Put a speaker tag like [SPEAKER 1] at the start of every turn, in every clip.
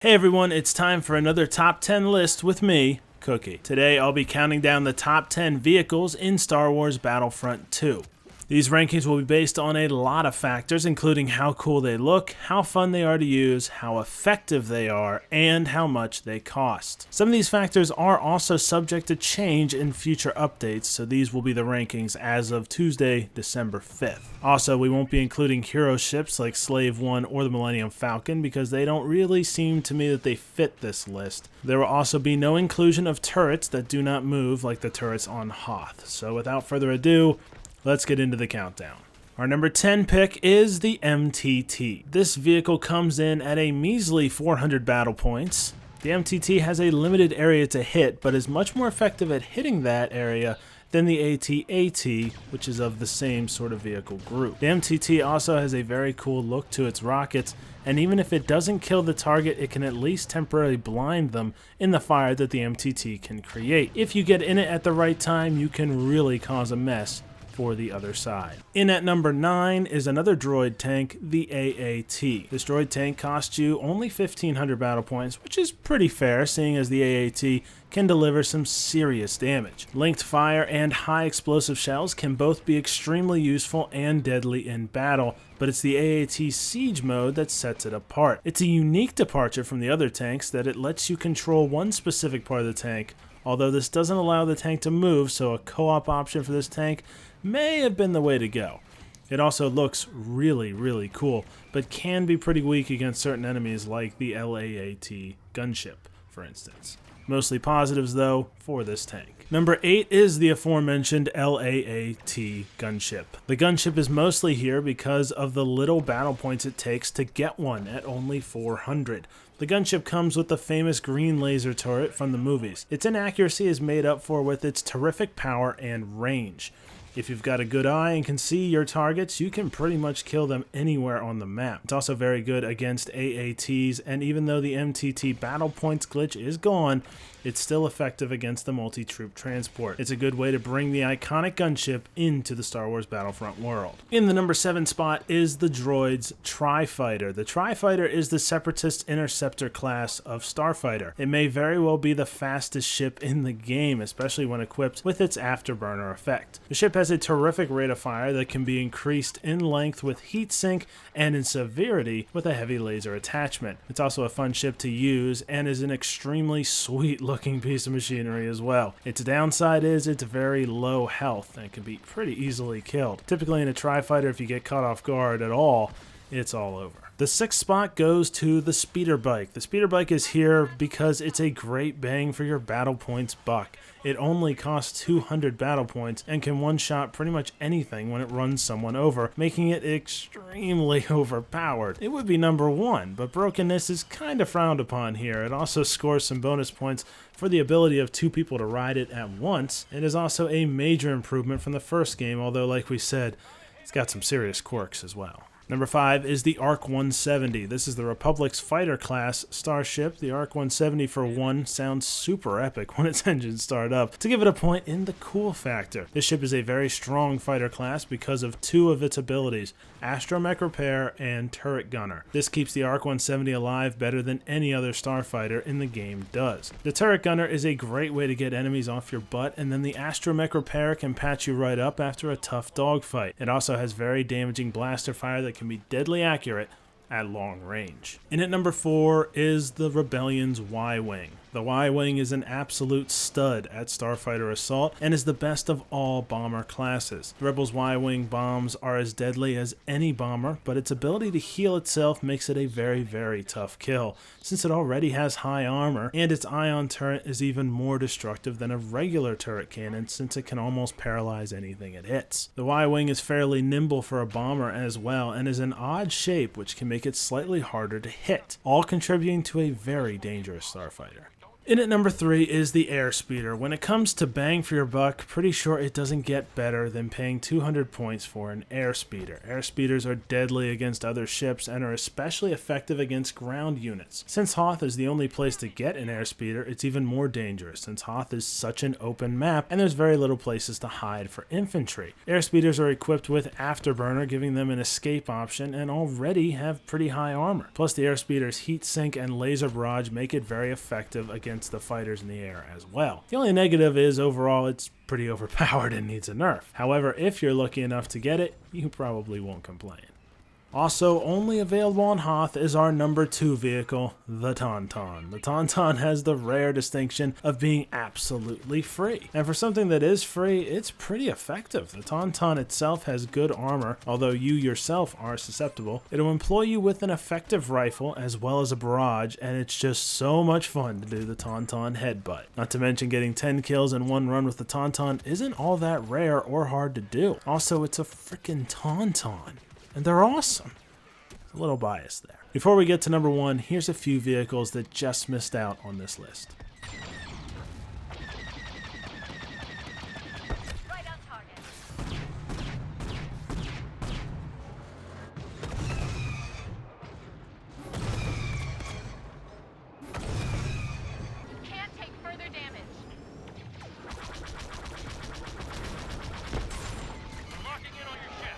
[SPEAKER 1] Hey everyone, it's time for another top 10 list with me, Cookie. Today I'll be counting down the top 10 vehicles in Star Wars Battlefront 2. These rankings will be based on a lot of factors, including how cool they look, how fun they are to use, how effective they are, and how much they cost. Some of these factors are also subject to change in future updates, so these will be the rankings as of Tuesday, December 5th. Also, we won't be including hero ships like Slave One or the Millennium Falcon because they don't really seem to me that they fit this list. There will also be no inclusion of turrets that do not move like the turrets on Hoth. So without further ado, let's get into the countdown. Our number 10 pick is the MTT. This vehicle comes in at a measly 400 battle points. The MTT has a limited area to hit, but is much more effective at hitting that area than the AT-AT, which is of the same sort of vehicle group. The MTT also has a very cool look to its rockets, and even if it doesn't kill the target, it can at least temporarily blind them in the fire that the MTT can create. If you get in it at the right time, you can really cause a mess for the other side. In at number 9 is another droid tank, the AAT. This droid tank costs you only 1500 battle points, which is pretty fair seeing as the AAT can deliver some serious damage. Linked fire and high explosive shells can both be extremely useful and deadly in battle, but it's the AAT siege mode that sets it apart. It's a unique departure from the other tanks that it lets you control one specific part of the tank, although this doesn't allow the tank to move, so a co-op option for this tank may have been the way to go. It also looks really cool, but can be pretty weak against certain enemies like the LAAT gunship, for instance. Mostly positives, though, for this tank. Number 8 is the aforementioned LAAT gunship. The gunship is mostly here because of the little battle points it takes to get one at only 400. The gunship comes with the famous green laser turret from the movies. Its inaccuracy is made up for with its terrific power and range. If you've got a good eye and can see your targets, you can pretty much kill them anywhere on the map. It's also very good against AATs, and even though the MTT battle points glitch is gone, it's still effective against the multi-troop transport. It's a good way to bring the iconic gunship into the Star Wars Battlefront world. In the number 7 spot is the droid's Tri-Fighter. The Tri-Fighter is the Separatist Interceptor class of Starfighter. It may very well be the fastest ship in the game, especially when equipped with its afterburner effect. The ship has a terrific rate of fire that can be increased in length with heat sink and in severity with a heavy laser attachment. It's also a fun ship to use and is an extremely sweet looking piece of machinery as well. Its downside is it's very low health and can be pretty easily killed. Typically in a Tri-Fighter, if you get caught off guard at all, it's all over. The 6th spot goes to the Speeder Bike. The Speeder Bike is here because it's a great bang for your battle points buck. It only costs 200 battle points and can one-shot pretty much anything when it runs someone over, making it extremely overpowered. It would be number 1, but brokenness is kind of frowned upon here. It also scores some bonus points for the ability of 2 people to ride it at once. It is also a major improvement from the first game, although like we said, it's got some serious quirks as well. Number 5 is the ARC 170. This is the Republic's fighter class starship. The ARC 170 for 1 sounds super epic when its engines start up. To give it a point in the cool factor, this ship is a very strong fighter class because of 2 of its abilities, Astromech Repair and Turret Gunner. This keeps the ARC 170 alive better than any other starfighter in the game does. The Turret Gunner is a great way to get enemies off your butt, and then the Astromech Repair can patch you right up after a tough dogfight. It also has very damaging blaster fire that can be deadly accurate at long range. In at number 4 is the Rebellion's Ywing. The Ywing is an absolute stud at Starfighter Assault and is the best of all bomber classes. The Rebels' Ywing bombs are as deadly as any bomber, but its ability to heal itself makes it a very tough kill, since it already has high armor, and its ion turret is even more destructive than a regular turret cannon since it can almost paralyze anything it hits. The Ywing is fairly nimble for a bomber as well, and is an odd shape which can make it slightly harder to hit, all contributing to a very dangerous starfighter. In at number 3 is the Airspeeder. When it comes to bang for your buck, pretty sure it doesn't get better than paying 200 points for an Airspeeder. Airspeeders are deadly against other ships and are especially effective against ground units. Since Hoth is the only place to get an Airspeeder, it's even more dangerous since Hoth is such an open map and there's very little places to hide for infantry. Airspeeders are equipped with Afterburner, giving them an escape option, and already have pretty high armor. Plus the Airspeeder's heat sink and laser barrage make it very effective against the fighters in the air as well. The only negative is overall it's pretty overpowered and needs a nerf. However, if you're lucky enough to get it, you probably won't complain. Also, only available on Hoth is our number 2 vehicle, the Tauntaun. The Tauntaun has the rare distinction of being absolutely free. And for something that is free, it's pretty effective. The Tauntaun itself has good armor, although you yourself are susceptible. It'll employ you with an effective rifle as well as a barrage, and it's just so much fun to do the Tauntaun headbutt. Not to mention getting 10 kills in one run with the Tauntaun isn't all that rare or hard to do. Also, it's a freaking Tauntaun. And they're awesome. A little biased there. Before we get to number 1, here's a few vehicles that just missed out on this list.
[SPEAKER 2] Right on target. Can't take further damage. Locking in on your ship.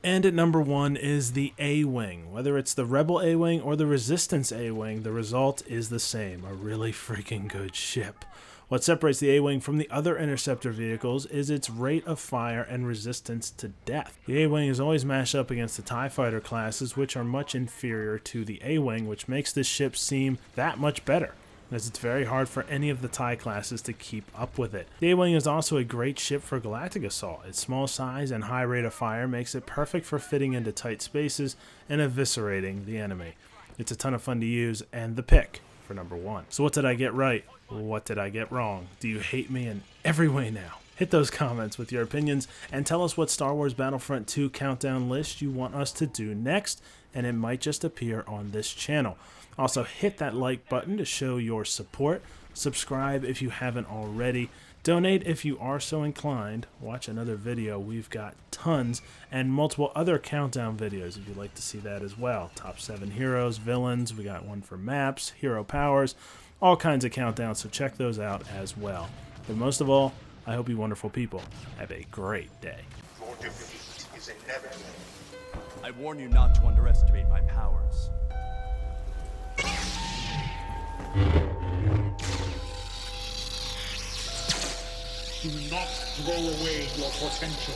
[SPEAKER 1] And at number 1 is the A-Wing. Whether it's the Rebel A-Wing or the Resistance A-Wing, the result is the same, a really freaking good ship. What separates the A-Wing from the other interceptor vehicles is its rate of fire and resistance to death. The A-Wing is always matched up against the TIE Fighter classes, which are much inferior to the A-Wing, which makes this ship seem that much better, as it's very hard for any of the TIE classes to keep up with it. The A-Wing is also a great ship for galactic assault. Its small size and high rate of fire makes it perfect for fitting into tight spaces and eviscerating the enemy. It's a ton of fun to use and the pick for number 1. So what did I get right? What did I get wrong? Do you hate me in every way now? Hit those comments with your opinions and tell us what Star Wars Battlefront 2 countdown list you want us to do next, and it might just appear on this channel. Also, hit that like button to show your support. Subscribe if you haven't already. Donate if you are so inclined. Watch another video. We've got tons and multiple other countdown videos if you'd like to see that as well. Top 7 heroes, villains. We got one for maps, hero powers, all kinds of countdowns, so check those out as well. But most of all, I hope you wonderful people have a great day.
[SPEAKER 3] Your defeat is inevitable.
[SPEAKER 4] I warn you not to underestimate my powers.
[SPEAKER 3] Do not throw away your potential.